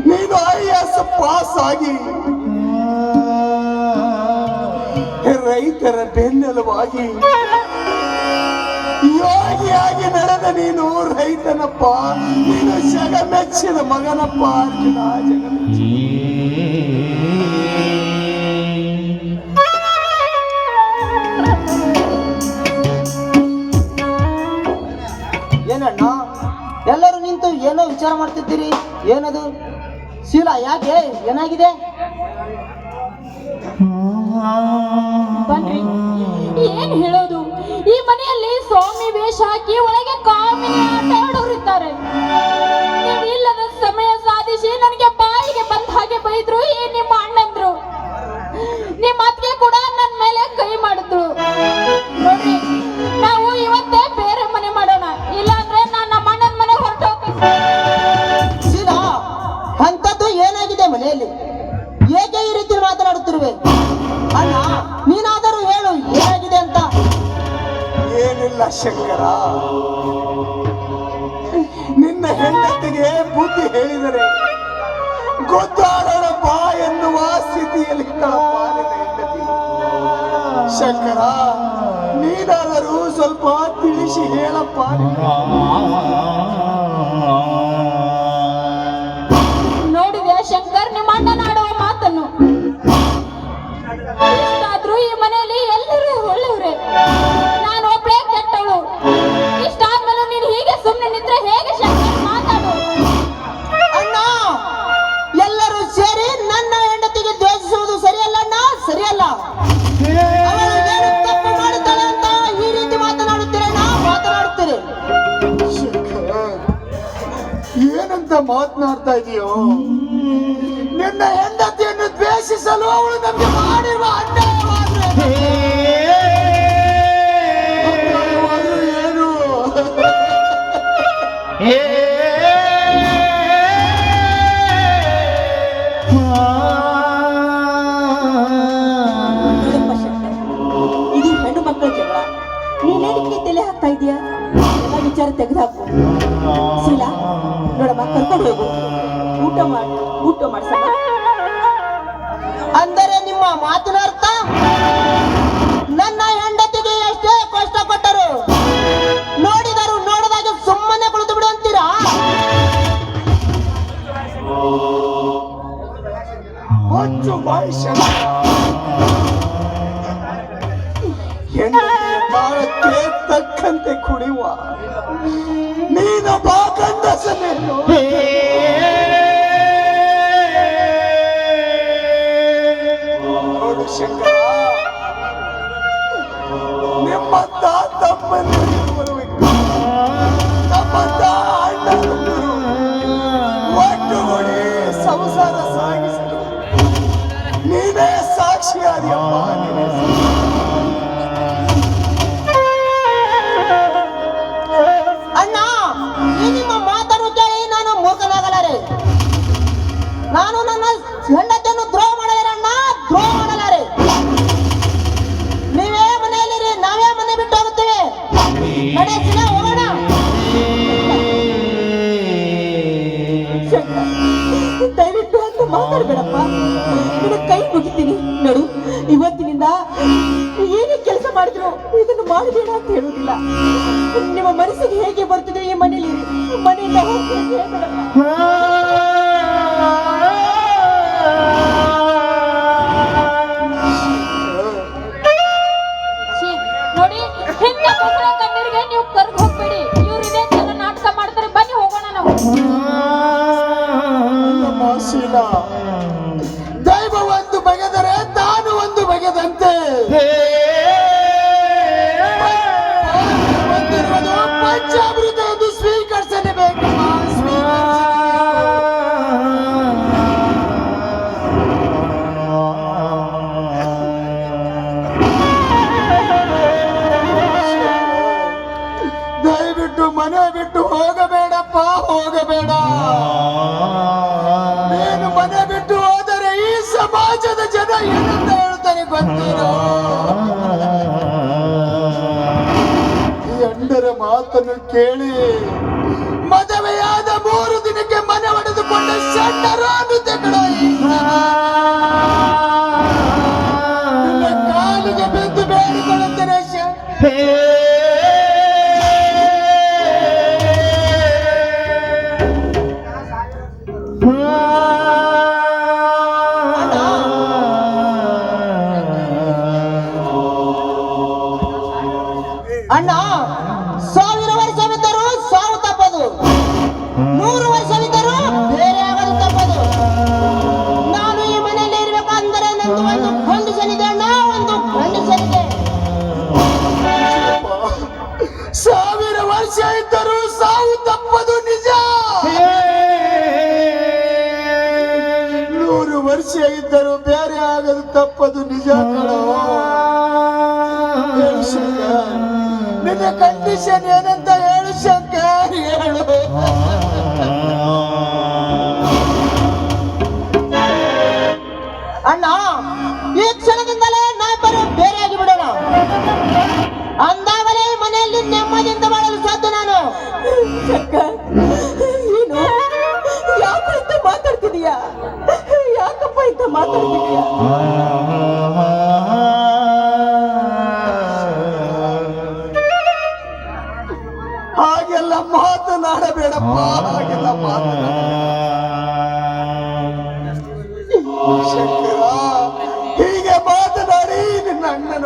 ನೀನು IAS ಪಾಸ್ ಆಗಿ ರೈತರ ಬೆನ್ನೆಲುವಾಗಿ ಯೋಗಿಯಾಗಿ ನಡೆದ ನೀನು ರೈತನಪ್ಪ. ನೀನು ಜಗಮೆಚ್ಚಿದ ಮಗನಪ್ಪ ಅರ್ಜುನ, ಜಗಮೆಚ್ಚಿದ. ಏನಣ್ಣ ಎಲ್ಲರೂ ನಿಂತು ಏನೋ ವಿಚಾರ ಮಾಡ್ತಿದ್ದೀರಿ? ಏನದು? ಶೀಲಾ, ಯಾಕೆ? ಏನಾಗಿದೆ? ಬನ್ರಿ, ಏನ್ ಹೇಳೋದು? ಈ ಮನೆಯಲ್ಲಿ ಸ್ವಾಮಿ ವೇಷ ಹಾಕಿ ಒಳಗೆ ಕಾಮಿನಿ ಆಟ ಆಡೋರಿದ್ದಾರೆ. ನೀವಿಲ್ಲದ ಸಮಯ ಸಾಧಿಸಿ ನನಗೆ ಬಾಯಿಗೆ ಬಂದ ಹಾಗೆ ಬೈದ್ರು ಈ ನಿಮ್ಮ ಅಣ್ಣಂದ್ರು. ನಿಮ್ಮ ಅತ್ತಿಗೆ ಕೂಡ ನನ್ನ ಮೇಲೆ ಕೈ ಮಾಡಿದ್ರು. ನೋಡ್ರಿ, ನಾವು ಇವತ್ತೇ ಬೇರೆ ಮನೆ ಮಾಡೋಣ, ಇಲ್ಲಾಂದ್ರೆ ನಾನು ನಮ್ಮ ಅಣ್ಣನ ಮನೆ ಹೊರಟು ಹೋಗ್ತೀನಿ. ಶೀಲಾ, ಅಂಥದ್ದು ಏನಾಗಿದೆ ಮನೆಯಲ್ಲಿ? ಏಕೆ ಈ ರೀತಿ ಮಾತನಾಡುತ್ತಿರುವೆ? ಅಣ್ಣ, ನೀನಾದರೂ ಹೇಳು, ಏನಾಗಿದೆ ಅಂತ. ಏನಿಲ್ಲ ಶಂಕರ, ನಿನ್ನ ಹೆಂಡತಿಗೆ ಬುದ್ಧಿ ಹೇಳಿದರೆ ಗೊತ್ತಾಡೋಣ ಬಾ ಎನ್ನುವ ಸ್ಥಿತಿಯಲ್ಲಿ ಇದ್ದಳಪ್ಪ ನಿನ್ನ ಹೆಂಡತಿ. ಶಂಕರ, ನೀನಾದರೂ ಸ್ವಲ್ಪ ಉದ್ದೇಶ ಹೇಳಪ್ಪ. ನೋಡಿದೆ ಶಂಕರ್ ನಿಮ್ಮ ಅಣ್ಣನಾಡುವ ಮಾತನ್ನು. ಇಷ್ಟಾದ್ರೂ ಈ ಮನೆಯಲ್ಲಿ ಎಲ್ಲರೂ ಒಳ್ಳೆಯವರೇ, ನಾನು ಒಬ್ಬಳೇ ಕೆಟ್ಟವಳು. ಇಷ್ಟಾದ್ಮೇಲೆ ನೀನು ಹೀಗೆ ಸುಮ್ಮನೆ ನಿಂತ್ರೆ ಹೇಗೆ ಶಂಕರ್? ಮಾತಾಡು. ಅಣ್ಣ, ಎಲ್ಲರೂ ಸೇರಿ ನನ್ನ ಹೆಂಡತಿಗೆ ದ್ವೇಷಿಸುವುದು ಸರಿಯಲ್ಲ ಅಣ್ಣ, ಸರಿಯಲ್ಲ. ಅವಳು ಏನು ತಪ್ಪು ಮಾಡುತ್ತಾಳೆ ಅಂತ ಈ ರೀತಿ ಮಾತನಾಡುತ್ತೀರಣ್ಣ, ಮಾತನಾಡುತ್ತೀರಿ. ಏನಂತ ಮಾತನಾಡ್ತಾ ಇದೆಯೋ? ನಿನ್ನ ಹೆಂಡತಿಯನ್ನು ದ್ವೇಷಿಸಲು ಅವಳು ನಮಗೆ ಮಾಡಿರುವ ಅನ್ಯಾಯವಾದ್ರೆ ಏನು? ನೋಡಪ್ಪ ಶಂಕರ್, ಇದು ಹೆಣ್ಣು ಮಕ್ಕಳ ಜಗಳ. ನೀನೇನಕ್ಕೆ ತಲೆ ಹಾಕ್ತಾ ಇದೀಯಾ? ಎಲ್ಲ ವಿಚಾರ ತೆಗೆದುಹಾಕು. ಶೀಲಾ, ನೋಡಮ್ಮ, ಕರ್ಕೊಂಡು ಹೋಗು. ಊಟ ಮಾಡ್ಸಮ್ಮ. ಅಂದರೆ ನಿಮ್ಮ ಮಾತಿನ ಅರ್ಥ ನನ್ನ ಹೆಂಡತಿಗೆ ಎಷ್ಟೇ ಕಷ್ಟ ಕೊಟ್ಟರು ನೋಡಿದರು ನೋಡದಾಗೆ ಸುಮ್ಮನೆ ಕುಳಿತು ಬಿಡು ಅಂತೀರಾ? ಹೊಚ್ಚು ಬಾಯಿ ಶಂಕರ. ಹೆಂಡತಿಯ ತಾಳಕ್ಕೆ ತಕ್ಕಂತೆ ಕುಡಿಯುವ ನೀನೊಬ್ಬ ಗಂಡಸನೇನು? ನೋಡು ಶಂಕರ, ನಿಮ್ಮಂತ ತಮ್ಮಂದಿರು ಬರಬೇಕು, ನಮ್ಮಂತ ಅಣ್ಣಂದಿರು ಒಟ್ಟುಗೂಡಿ ಸಂಸಾರ ಸಾಗಿಸಲು ನೀನೇ ಸಾಕ್ಷಿಯಾದಿಯಪ್ಪ. ಅಣ್ಣ, ಈ ನಿಮ್ಮ ಮಾತನ್ನು ಕೇಳಿ ನಾನು ಮೂರ್ಖನಾಗಲಾರೆ. ನಾನು ನನ್ನ ಹೆಂಡತಿಯನ್ನು ದ್ರೋಹ ಮಾಡಲಾರೆ ಅಣ್ಣ, ದ್ರೋಹ ಮಾಡಲಾರೆ. ನೀವೇ ಮನೆಯಲ್ಲಿರಿ, ನಾವೇ ಮನೆ ಬಿಟ್ಟು ಹೋಗುತ್ತೇವೆ. ನಡೆಸಿನ ಹೋಗೋಣ. ಶಂಕರ್, ದಯವಿಟ್ಟು ಅಂತ ಮಾತಾಡ್ಬೇಡಪ್ಪ. ನಿನ್ನ ಕೈ ಮುಗಿತೀನಿ. ನೋಡು, ಇವತ್ತಿನಿಂದ ಏನೇ ಕೆಲಸ ಮಾಡಿದ್ರು ಇದನ್ನು ಮಾಡಬೇಡ ಅಂತ ಹೇಳುವುದಿಲ್ಲ. ನಿಮ್ಮ ಮನಸ್ಸಿಗೆ ಹೇಗೆ ಬರ್ತಿದೆ ಈ ಮನೆಯಲ್ಲಿ ಮನೆಯಿಂದ ಹೋಗಿ ಅಂತ ಹೇಳ್ಬೇಡಪ್ಪ. ಛೀ, ನೋಡಿ, ಹಿಂದ ಬಸಳ ಕಣ್ಣೀರಿಗೆ ನೀವು ಕರ್ಗ್ ಹೋಗ್ಬೇಡಿ. ಇವ್ರು ಇದೇ ತರ ನಾಟಕ ಮಾಡ್ತಾರೆ. ಬನ್ನಿ ಹೋಗೋಣ ನಾವು. ಶೀಲ, ದೈವ ಒಂದು ಬಗೆದರೆ ತಾನು ಒಂದು ಬಗೆದಂತೆ. ಬಂದಿರುವುದು ಪಂಚಾಮೃತ ಎಂದು ಸ್ವೀಕರಿಸಲೇಬೇಕು. ದಯವಿಟ್ಟು ಮನೆ ಬಿಟ್ಟು ಹೋಗಬೇಡಪ್ಪ, ಹೋಗಬೇಡ. ನೀನು ಮನೆ ಬಿಟ್ಟು ಹೋದರೆ ಈ ಸಮಾಜದ ಜನ ಏನಂತ ಹೇಳ್ತಾರೆ ಗೊತ್ತೇನೋ? ಈ ಅಂಡರ ಮಾತನ್ನು ಕೇಳಿ ಮದುವೆಯಾದ 3 ದಿನಕ್ಕೆ ಮನೆ ಹೊಡೆದುಕೊಂಡ ಷಂಡರು ಅನ್ನುತ್ತೆ ಕಣೋ ಈ ನಿನ್ನ ಕಾಲಿಗೆ ಬಿದ್ದು ಬೇಡಿಕೊಳ್ಳುತ್ತೇನೆ. ಅಣ್ಣ, 1000 ವರ್ಷವಿದ್ದರೂ ಸಾವು ತಪ್ಪದು, 100 ವರ್ಷವಿದ್ದರೂ ಬೇರೆ ಆಗೋದು ತಪ್ಪದು. ನಾನು ಈ ಮನೆಯಲ್ಲಿ ಇರ್ಬೇಕಂದ್ರೆ ನಂದು ಒಂದು ಕಂಡೀಷನ್ ಇದೆ ಅಣ್ಣ, ಒಂದು ಕಂಡೀಷನ್ ಇದೆ. 1000 ವರ್ಷ ಇದ್ದರೂ ಸಾವು ತಪ್ಪದು ನಿಜ. 100 ವರ್ಷ ಇದ್ದರೂ ಬೇರೆ ಆಗದು ತಪ್ಪದು ನಿಜ ಕಣೋ. ಹೇಳು ಶಂಕರ್, ನಿನ್ನ ಕಂಡೀಷನ್ ಏನಂತ ಹೇಳು ಶಂಕರ್, ಹೇಳು. ಅಣ್ಣ, ಈ ಕ್ಷಣದಿಂದಲೇ ನಾವಿಬ್ಬರು ಬೇರೆಯಾಗಿ ಬಿಡೋಣ. ಅಂದಾಗಲೇ ಈ ಮನೆಯಲ್ಲಿ ನೆಮ್ಮದಿಯಿಂದ ಬಾಳಲು ಸಾಧ್ಯ ನಾನು. ಶಂಕರ್, ನೀನು ಯಾಕೆ ಇಂತ ಮಾತಾಡ್ತಿದೀಯಾ? ಯಾಕಪ್ಪ ಇಂತ ಮಾತಾಡ್ತಿದೀಯಾ? ಮಾತನಾಡಬೇಡಪ್ಪ, ಹಾಗೆಲ್ಲ ಶಂಕರ, ಹೀಗೆ ಮಾತನಾಡಿ ನಿನ್ನ ಅಣ್ಣನ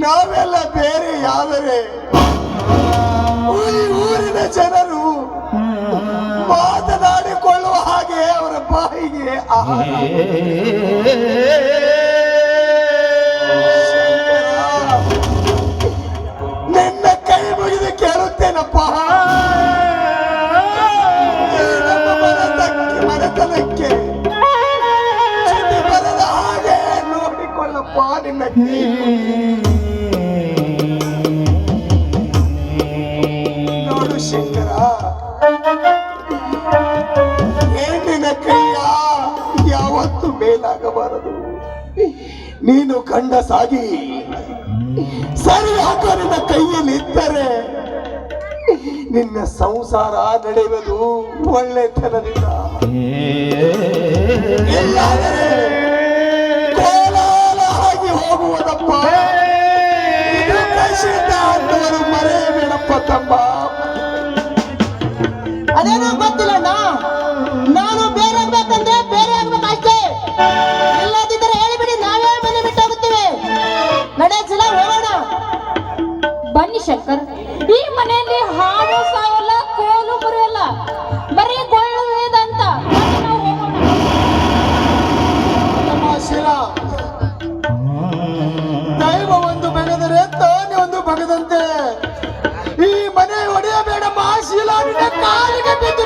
ನಾವೆಲ್ಲ ಬೇರೆ ಯಾವರೇ ಊರಿನ ಜನರು ಮಾತನಾಡಿಕೊಳ್ಳುವ ಹಾಗೆ ಅವರ ಬಾಯಿಗೆ ನಿನ್ನ ಕೈ ಮುಗಿದು ಕೇಳುತ್ತೇನಪ್ಪ, ನಮ್ಮ ಮನೆತನಕ್ಕೆ ಚ್ಯುತಿ ಬರದ ಹಾಗೆ ನೋಡಿಕೊಳ್ಳಪ್ಪ ನಿನ್ನ ಕೈ. ನೋಡು ಶಂಕರ, ಹೆಣ್ಣಿನ ಕೈಯ ಯಾವತ್ತು ಮೇಲಾಗಬಾರದು. ನೀನು ಗಂಡಸಾಗಿ ಸರಿ ಹಾಕೋ ನಿನ್ನ ಕೈಯಲ್ಲಿ ಇದ್ದರೆ ನಿನ್ನ ಸಂಸಾರ ನಡೆಯುವುದು ಒಳ್ಳೆತನದಿಂದ. ಇಲ್ಲಾದರೆ ಕೋಲಾಲ ಆಗಿ ಹೋಗುವುದಪ್ಪ. ಇದು ಕಸಿದ ಅಂತವರು ಮರೆಯಬೇಡಪ್ಪ ತಮ್ಮ. ಅದೇನೋ ಗೊತ್ತಿಲ್ಲಣ್ಣ, ನಾನು ಬೇರೆ ಆಗ್ಬೇಕಂದ್ರೆ ಬೇರೆ ಆಗ್ಬೇಕು ಅಷ್ಟೇ. ಇಲ್ಲದಿದ್ದರೆ ಹೇಳಿಬಿಡಿ, ನಾವೇ ಮನೆ ಬಿಟ್ಟು ಹೋಗುತ್ತೇವೆ. ನಡೆಸಲ ಹೋಗೋಣ. ಬನ್ನಿ ಶಂಕರ್, ಈ ಮನೆಯಲ್ಲಿ ಹಾವು ಸಾವಲ್ಲ, ಕೋಲು ಬರೆಯಲ್ಲ, ಬರೀ ಗೊಳ್ಳು ವೇದಂತ. ಬನ್ನಿ, ನಾವು ಹೋಗೋಣ. ಶಿಲ, ದೈವ ಒಂದು ಬೆಳೆದರೆ ತಾನೇ ಒಂದು ಬಗೆದಂತೆ. ಈ ಮನೆ ಒಡೆಯಬೇಡಮ್ಮ ಶೀಲ, ನಿನ್ನ ಕಾಲಿಗೆ ಬಿದ್ದು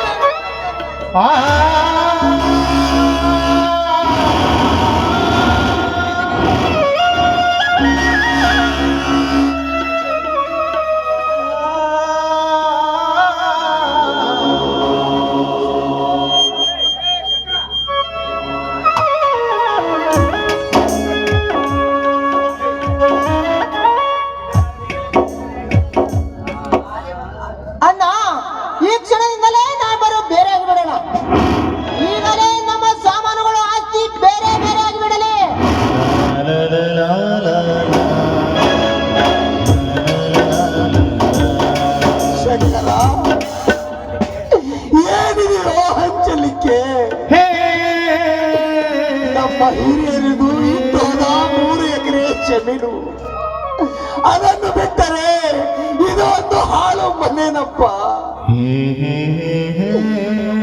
ಅಣ್ಣ, ಈ ಕ್ಷಣದಿಂದಲೇ ನಾವಿಬ್ಬರು ಬೇರೆ ಆಗಿಬಿಡೋಣ. ಈಗಲೇ ನಮ್ಮ ಸಾಮಾನುಗಳು ಆಸ್ತಿ ಬೇರೆ ಬೇರೆ ಆಗಿಬಿಡಲಿ. ಶಂಕರ, ಏನಿದೆಯೋ ಹಂಚಲಿಕ್ಕೆ? ನಮ್ಮ ಹಿರಿಯರಿದು ಇದ್ದೋದ 3 ಎಕರೆ ಜಮೀನು, ಅದನ್ನು ಬಿಟ್ಟರೆ ಇದು ಒಂದು ಹಾಳು ಮನೇನಪ್ಪ.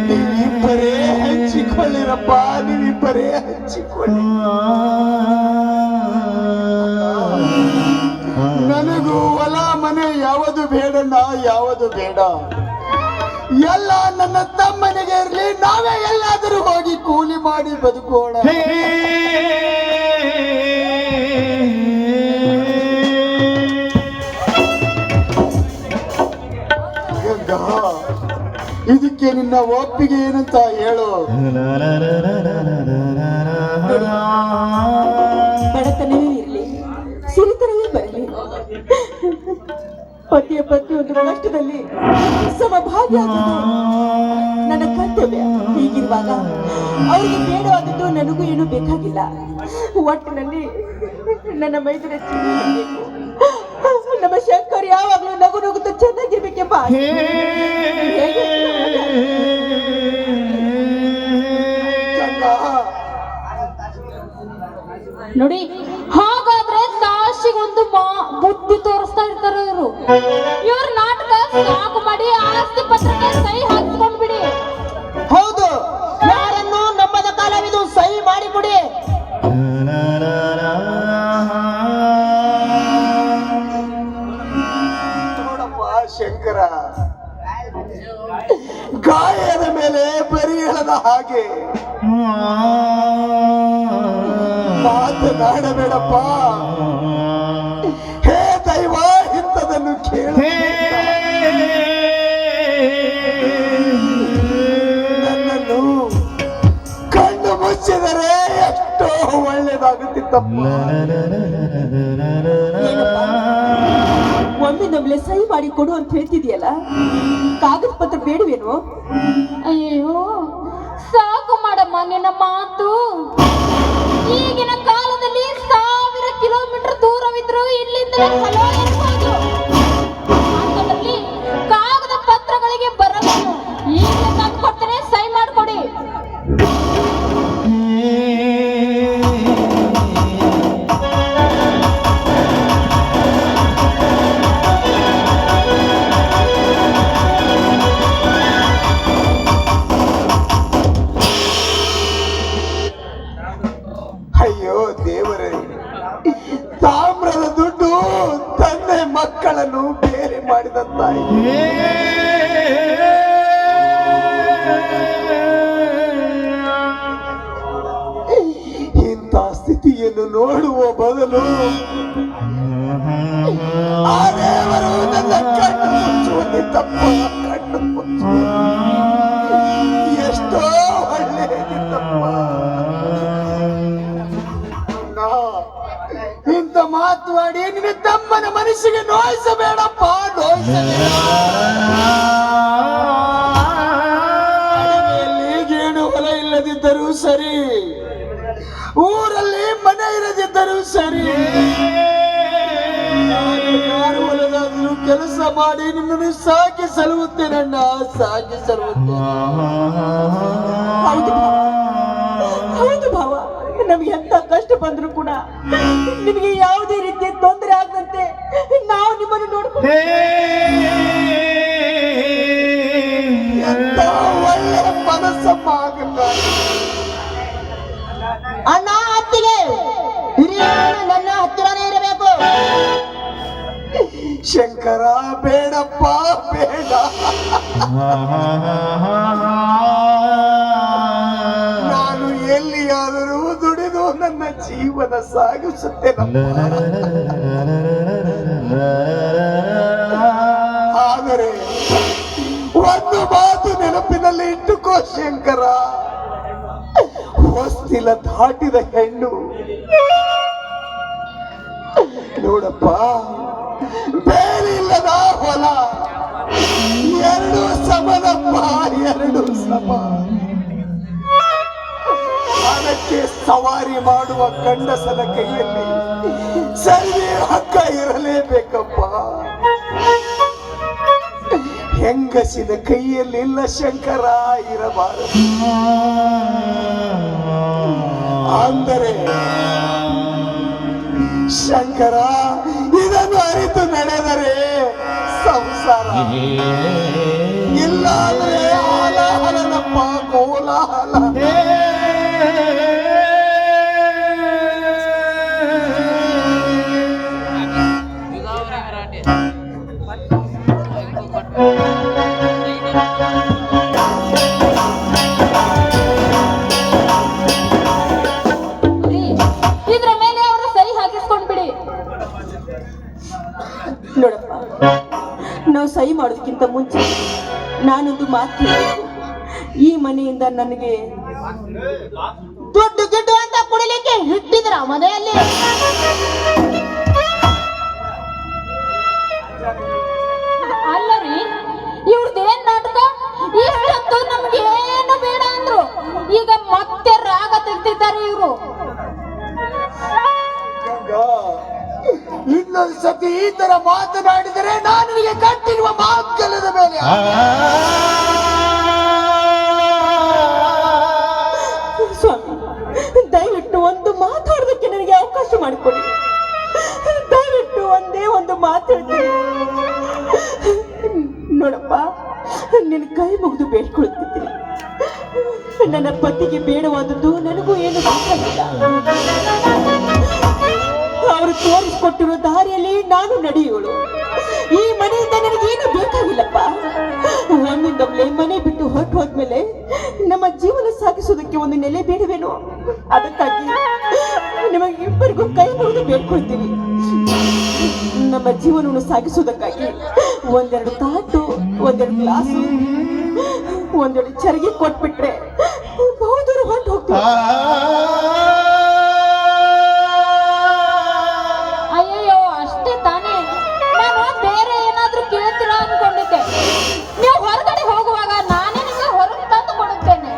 ನೀವಿಬ್ಬರೇ ಹಂಚಿಕೊಳ್ಳಿರಪ್ಪ, ನೀವಿಬ್ಬರೇ ಹಂಚಿಕೊಳ್ಳಿ. ನನಗೂ ಹೊಲ ಮನೆ ಯಾವುದು ಬೇಡಣ್ಣ, ಯಾವುದು ಬೇಡ. ಎಲ್ಲ ನನ್ನ ತಮ್ಮನಿಗೆ ಇರಲಿ, ನಾವೇ ಎಲ್ಲಾದರೂ ಹೋಗಿ ಕೂಲಿ ಮಾಡಿ ಬದುಕೋಣ. ಗಂಗಾ, ಇದಕ್ಕೆ ನಿನ್ನ ಒಪ್ಪಿಗೆ ಏನಂತ ಹೇಳು. ಬಡತನವೇ ಇರಲಿ, ಸಿರಿತನವೇ ಬರಲಿ, ಪತಿಯ ಪ್ರತಿಯೊಂದು ಕಷ್ಟದಲ್ಲಿ ಸಮಭಾಗಿಯಾಗುವುದು ನನ್ನ ಕರ್ತವ್ಯ. ಹೀಗಿರುವಾಗ ಅವರಿಗೆ ಬೇಡವಾದದ್ದು ನನಗೂ ಏನೂ ಬೇಕಾಗಿಲ್ಲ. ಒಟ್ಟಿನಲ್ಲಿ ನನ್ನ ಮೈದನ ಬೇಕು. ನಮ್ಮ ಶಂಕರ್ ಯಾವಾಗಲೂ ನಗು ನಗುತ್ತಾ ಚೆನ್ನಾಗಿರ್ಬೇಕೆಂಬ ಆಸೆ. ಹೇಗೆ? ನೋಡಿ, ಹಾಗಾದ್ರೆ ತಾಶಿಗೊಂದು ಬುದ್ಧಿ ತೋರಿಸ್ತಾ ಇರ್ತಾರೆ ಇವರು. ಇವ್ರ ನಾಟಕ ಸಾಕು ಮಾಡಿ ಆಸ್ತಿ ಪತ್ರಕ್ಕೆ ಸಹಿ ಹಾಕಿಸ್ಕೊಂಡ್ ಬಿಡಿ. ಹೌದು, ಯಾರನ್ನು ನಂಬದ ಕಾಲವಿದು, ಸಹಿ ಮಾಡಿಕೊಡಿ. ನೋಡಪ್ಪ ಶಂಕರ, ಗಾಯದ ಮೇಲೆ ಬರಿ ಹೇಳದ ಹಾಗೆ ಮಾತನಾಡಬೇಡಪ್ಪ. ಹೇ ದೈವ, ಇಂಥದನ್ನು ಕೇಳು. ನನ್ನನ್ನು ಕಣ್ಣು ಮುಚ್ಚಿದರೆ ಎಷ್ಟೋ ಒಳ್ಳೇದಾಗುತ್ತಿತ್ತಪ್ಪ. ಏನಪ್ಪ, ಒಮ್ಮಿಂದೊಮ್ಮೆಲೆ ಸಹಿ ಮಾಡಿ ಕೊಡು ಅಂತ ಹೇಳ್ತಿದ್ಯಲ್ಲ, ಕಾಗದ ಪತ್ರ ಬೇಡವೇನು? ಅಯ್ಯೋ, ಸಾಕು ಮಾಡಮ್ಮ, ನಿನ್ನ ಮಾತಿನ ಮಾತು. ಈಗಿನ ಕಾಲದಲ್ಲಿ 1000 ಕಿಲೋಮೀಟರ್ ದೂರವಿದ್ರು ಇಲ್ಲಿಂದಲೇ ಹಲೋ ಎನ್ಬಹುದು. ಅಂಥದ್ರಲ್ಲಿ ಕಾಗದ ಪತ್ರಗಳಿಗೆ ಬರಬೇಕು. ಈಗಲೇ ತಂದು ಕೊಡ್ತೇನೆ, ಸಹಿ ಮಾಡ್ಕೊಡಿ. ಅಯ್ಯೋ ದೇವರೇ, ತಾಮ್ರದ ದುಡ್ಡು ತಂದೆ ಮಕ್ಕಳನ್ನು ಬೇರೆ ಮಾಡಿದಂತಾಯಿತು. ಇಂಥ ಸ್ಥಿತಿಯನ್ನು ನೋಡುವ ಬದಲು ಆ ದೇವರು ನನ್ನ ಕಣ್ಣು ಮುಚ್ಚುವಲ್ಲಿ ತಪ್ಪ, ಕಣ್ಣು ಮುಚ್ಚುವ ಎಷ್ಟೋ ಒಳ್ಳೆಯದಿತ್ತಪ್ಪ. ಇಂಥ ಮಾತು ಆಡಿ ನಿನ್ನ ತಮ್ಮನ ಮನಸ್ಸಿಗೆ ನೋಯಿಸಬೇಡಪ್ಪ, ನೋಯಿಸಬೇಡ. ಗೇಣು ಹೊಲ ಇಲ್ಲದಿದ್ದರೂ ಸರಿ, ಊರಲ್ಲಿ ಮನೆ ಇರದಿದ್ದರೂ ಸರಿ, ಯಾರು ಹೊಲದಾದ್ರೂ ಕೆಲಸ ಮಾಡಿ ನಿನ್ನನ್ನು ಸಾಕಿ ಸಲುಹುತ್ತೇನಣ್ಣ, ಸಾಕಿ ಸಲುಹುತ್ತೇನೆ. ಹೌದು ಭಾವ, ಹೌದು ಭಾವ. ನಮ್ಗೆ ಎಂತ ಕಷ್ಟ ಬಂದ್ರು ಕೂಡ ನಿಮಗೆ ಯಾವುದೇ ರೀತಿಯ ತೊಂದರೆ ಆಗದಂತೆ ನಾವು ನಿಮ್ಮನ್ನು ನೋಡ್ಕೊಂಡು ಎಂತ ಒಳ್ಳೆ ಮನಸ್ಸಮ್ಮ ಆಗಲ್ಲ. ಅಣ್ಣ ಅತ್ತಿಗೆ ಹಿರಿಯಣ್ಣ ನನ್ನ ಹತ್ತಿರನೇ ಇರಬೇಕು. ಶಂಕರ ಬೇಡಪ್ಪ, ಬೇಡ. ನಾನು ಎಲ್ಲಿಯಾದರೂ ದುಡಿದು ನನ್ನ ಜೀವನ ಸಾಗಿಸುತ್ತೇನಪ್ಪ. ಆದರೆ ಒಂದು ಮಾತು ನೆನಪಿನಲ್ಲಿ ಇಟ್ಟುಕೋ ಶಂಕರ, ಹೊಸ್ತಿಲ ದಾಟಿದ ಹೆಣ್ಣು ನೋಡಪ್ಪ, ಬೇರಿಲ್ಲದ ಹೊಲ ಎರಡು ಸಮನಪ್ಪ, ಎರಡು ಸಮ. ಅದಕ್ಕೆ ಸವಾರಿ ಮಾಡುವ ಗಂಡಸನ ಕೈಯಲ್ಲಿ ಸರಿವೆ ಹಕ್ಕ ಇರಲೇಬೇಕಪ್ಪ. ಹೆಂಗಸಿನ ಕೈಯಲ್ಲಿ ಇಲ್ಲ ಶಂಕರ, ಇರಬಾರದು. ಅಂದರೆ ಶಂಕರ ಇದನ್ನು ಅರಿತು ನಡೆದರೆ ಸಂಸಾರ, ಇಲ್ಲಾಂದ್ರೆ ಹಾಲಾಹಲನಪ್ಪ, ಕೋಲಾಹಲ. ಇದ್ರ ಮೇಲೆ ಅವರು ಸಹಿ ಹಾಕಿಸ್ಕೊಂಡ್ಬಿಡಿ. ನೋಡಪ್ಪ, ನಾವು ಸಹಿ ಮಾಡೋದಕ್ಕಿಂತ ಮುಂಚೆ ನಾನೊಂದು ಮಾತು ಹೇಳ್ಬೇಕು. ಈ ಮನೆಯಿಂದ ನನಗೆ ದುಡ್ಡು ಗಿಡ್ಡು ಅಂತ ಕುಡಿಲಿಕ್ಕೆ ಇಟ್ಟಿದ್ರ ಮನೆಯಲ್ಲಿ? ಅಲ್ಲರಿ, ಇವ್ರದ್ದೇನ್ ನಾಟಕ? ಇಷ್ಟೊತ್ತು ನಮ್ಗೆ ಏನು ಬೇಡ ಅಂದ್ರು, ಈಗ ಮತ್ತೆ ರಾಗ ತೆಗ್ದಿದ್ದಾರೆ ಇವರು. ಇನ್ನೊಂದ್ಸತಿ ಈ ತರ ಮಾತನಾಡಿದರೆ ನಾನು ನಿನಗೆ ಕಟ್ಟಿರುವ ಮಾಂಗಲ್ಯದ ಮೇಲೆ ಸ್ವಾಮಿ, ದಯವಿಟ್ಟು ಒಂದು ಮಾತಾಡೋದಕ್ಕೆ ನನಗೆ ಅವಕಾಶ ಮಾಡಿಕೊಡಿ. ದಯವಿಟ್ಟು ಒಂದೇ ಒಂದು ಮಾತು ಹೇಳ್ತೀನಿ. ನೋಡಪ್ಪ, ನಿನ್ನ ಕೈ ಮುಗಿದು ಬೇಡ್ಕೊಳ್ತಿದ್ದೀನಿ. ನನ್ನ ಪತಿಗೆ ಬೇಡವಾದದ್ದು ನನಗೂ ಏನು ಬೇಕಾಗಿಲ್ಲ. ಅವರು ತೋರಿಸಿಕೊಟ್ಟಿರುವ ದಾರಿಯಲ್ಲಿ ನಾನು ನಡೆಯೋಳು. ಈ ಮನೆಯಿಂದ ನನಗೇನು ಬೇಕಾಗಿಲ್ಲಪ್ಪ. ಒಮ್ಮಿಂದೊಮ್ಮೆ ಮನೆ ಬಿಟ್ಟು ಹೊರಟು ಹೋದ್ಮೇಲೆ ನಮ್ಮ ಜೀವನ ಸಾಗಿಸೋದಕ್ಕೆ ಒಂದು ನೆಲೆ ಬೇಡವೇನೋ? ಅದಕ್ಕಾಗಿ ನಿಮಗೆ ಇಬ್ಬರಿಗೂ ಕೈ ಮುಗಿದು ಬೇಡ್ಕೊಳ್ತೀನಿ. ನಮ್ಮ ಜೀವನವನ್ನು ಸಾಗಿಸೋದಕ್ಕಾಗಿ ಒಂದೆರಡು ತಾಟು, ಒಂದೆರಡು ಗ್ಲಾಸು, ಒಂದೆರಡು ಚರಿಗೆ ಕೊಟ್ಬಿಟ್ರೆ ಬಹುದೂರ ಹೊರಟು ಹೋಗ್ತೀವಿ. ಅಯ್ಯಯ್ಯೋ, ಅಷ್ಟೇ ತಾನೇ. ನಾನು ಬೇರೆ ಏನಾದ್ರೂ ಕೇಳ್ತೀರಾ ಅನ್ಕೊಂಡಿದ್ದೆ. ನೀವು ಹೊರಗಡೆ ಹೋಗುವಾಗ ನಾನೇ ನಿಮಗೆ ಹೊರಗೆ ತಂದು ಕೊಡುತ್ತೇನೆ.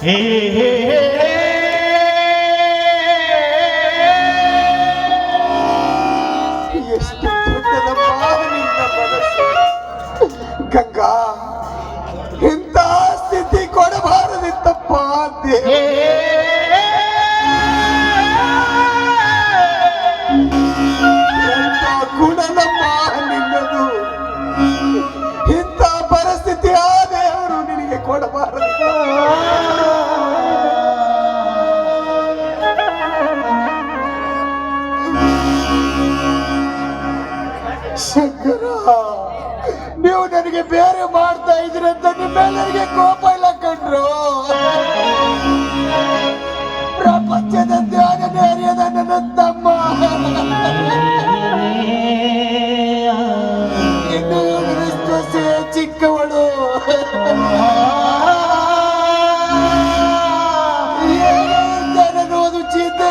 ಹೇ ಹೇ ಹೇ ಎಷ್ಟು ದೊಡ್ಡದಪ್ಪ ನಿನ್ನ ಮನಸ್ಸು ಗಂಗಾ. ಇಂಥ ಸ್ಥಿತಿ ಕೊಡಬಾರದಿತ್ತಪ್ಪ ದೇವ. ಎಂಥ ಗುಣನಪ್ಪ ನಿನ್ನದು. ಇಂಥ ಪರಿಸ್ಥಿತಿ ಆ ದೇವರು ನಿನಗೆ ಕೊಡಬಾರದಿತ್ತ. ಶಂಕರ, ನೀವು ನನಗೆ ಬೇರೆ ಮಾಡ್ತಾ ಇದ್ರಿ ಅಂತ ನಿಮ್ಮೆಲ್ಲರಿಗೆ ಕೋಪ ಇಲ್ಲ ಕಂಡ್ರು. ಪ್ರಪಂಚದ ಧ್ಯಾನನೇ ಅರಿಯದ ನನ್ನ ತಮ್ಮ ಇನ್ನು ಸೊಸೆ ಚಿಕ್ಕವಳು. ಏನನ್ನೋದು ಚಿಂತೆ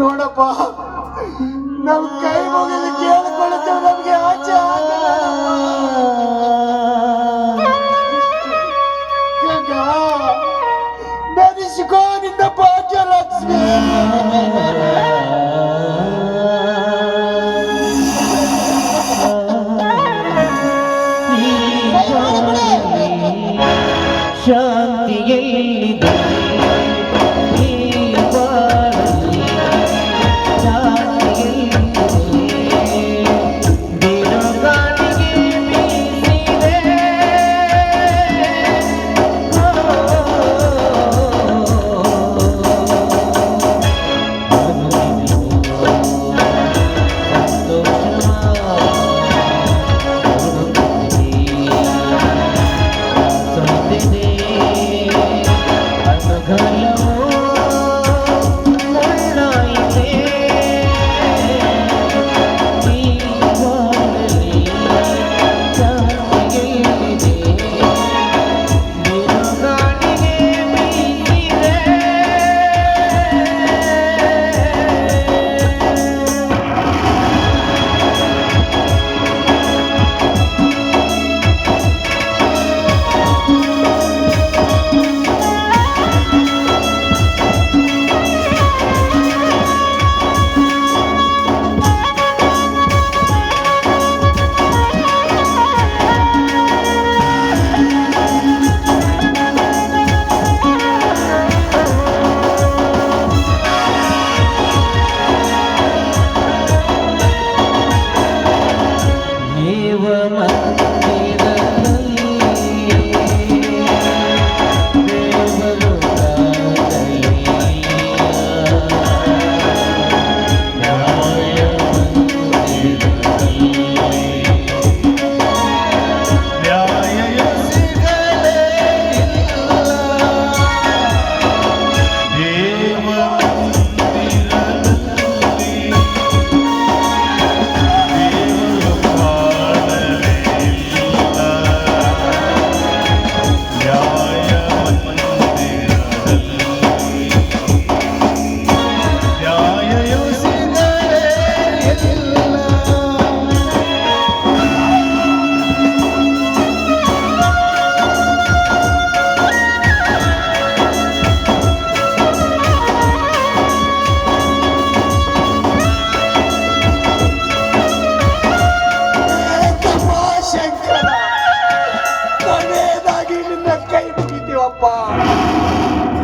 ನೋಡಪ್ಪ, ನಾವು ಕೈ ಮುಗಿದು ಕೇಳಿಕೊಳ್ಳುತ್ತೇವೆ, ನಮಗೆ ಆಚೆ ನೆನೆಸಿಕೋ ನಿನ್ನ ಭಾಗ್ಯಲಕ್ಷ್ಮಿ. ಶಾಂತಿಯಲ್ಲಿದೆ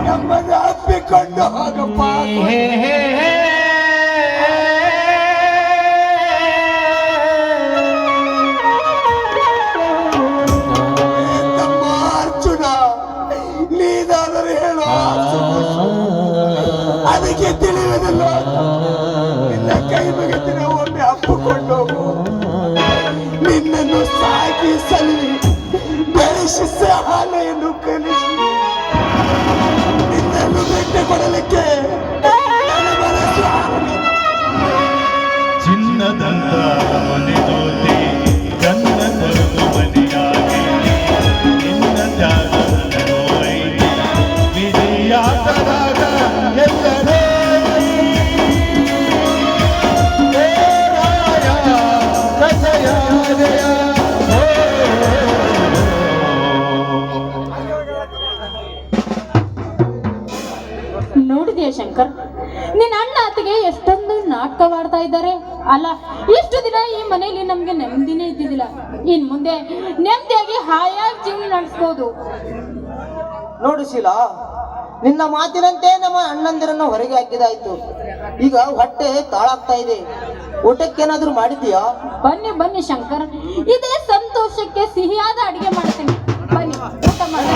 ನಮ್ಮನ್ನು ಅಪ್ಪಿಕೊಂಡು ಹೋಗಪ್ಪ. ನಮ್ಮ ಅರ್ಜುನ, ನೀನಾದರೂ ಹೇಳು, ಅದಕ್ಕೆ ತಿಳಿಯುವುದಿಲ್ಲ. ನಿನ್ನ ಕೈ ಮುಗಿದಿನ ಒಮ್ಮೆ ಅಪ್ಪಿಕೊಂಡು ಹೋಗು. ನಿನ್ನನ್ನು ಸಾಕಿ ಸಲ್ಲಿ ಬೆಳೆಸಿ ಸಹಾಲೆಯನ್ನು ಕಲಿಸಿ ನಿನ್ನನ್ನು ಭೇಟಿ ಕೊಡಲಿಕ್ಕೆ ನನ್ನ ಮನಸ್ಸು ಚಿನ್ನದಂತ ಮನೆ ಜೋತಿ ಗಂಧ ತೊರೆದು ಮನೆಯಾಗಿ ನಿನ್ನ ತ್ಯಾಗವನ್ನು ಐತಿ ವಿಧಿಯಾಟದಾಗ ಎಲ್ಲರೂ ಶಂಕರ್, ನಿನ್ನ ಅಣ್ಣ ಅತ್ತಿಗೆ ಎಷ್ಟೊಂದು ನಾಟಕವಾಡ್ತಾ ಇದ್ದಾರೆ ಅಲ್ಲ. ಇಷ್ಟು ದಿನ ಈ ಮನೆಯಲ್ಲಿ ನಮ್ಗೆ ನೆಮ್ಮದಿನೇ ಇದ್ದಿದ್ದಿಲ್ಲ. ಇನ್ ಮುಂದೆ ನೆಮ್ಮದಿಯಾಗಿ ಹಾಯಾಗಿ ಜೀವನ ನಡೆಸ್ಬೋದು. ನೋಡು ಶೀಲಾ, ನಿನ್ನ ಮಾತಿನಂತೆ ನಮ್ಮ ಅಣ್ಣಂದಿರನ್ನ ಹೊರಗೆ ಹಾಕಿದಾಯ್ತು. ಈಗ ಹೊಟ್ಟೆ ತಾಳಾಗ್ತಾ ಇದೆ. ಊಟಕ್ಕೇನಾದ್ರೂ ಮಾಡಿದ್ಯಾ? ಬನ್ನಿ ಬನ್ನಿ ಶಂಕರ್, ಇದೇ ಸಂತೋಷಕ್ಕೆ ಸಿಹಿಯಾದ ಅಡಿಗೆ ಮಾಡ್ತೀನಿ. ಬನ್ನಿ ಊಟ ಮಾಡಿ.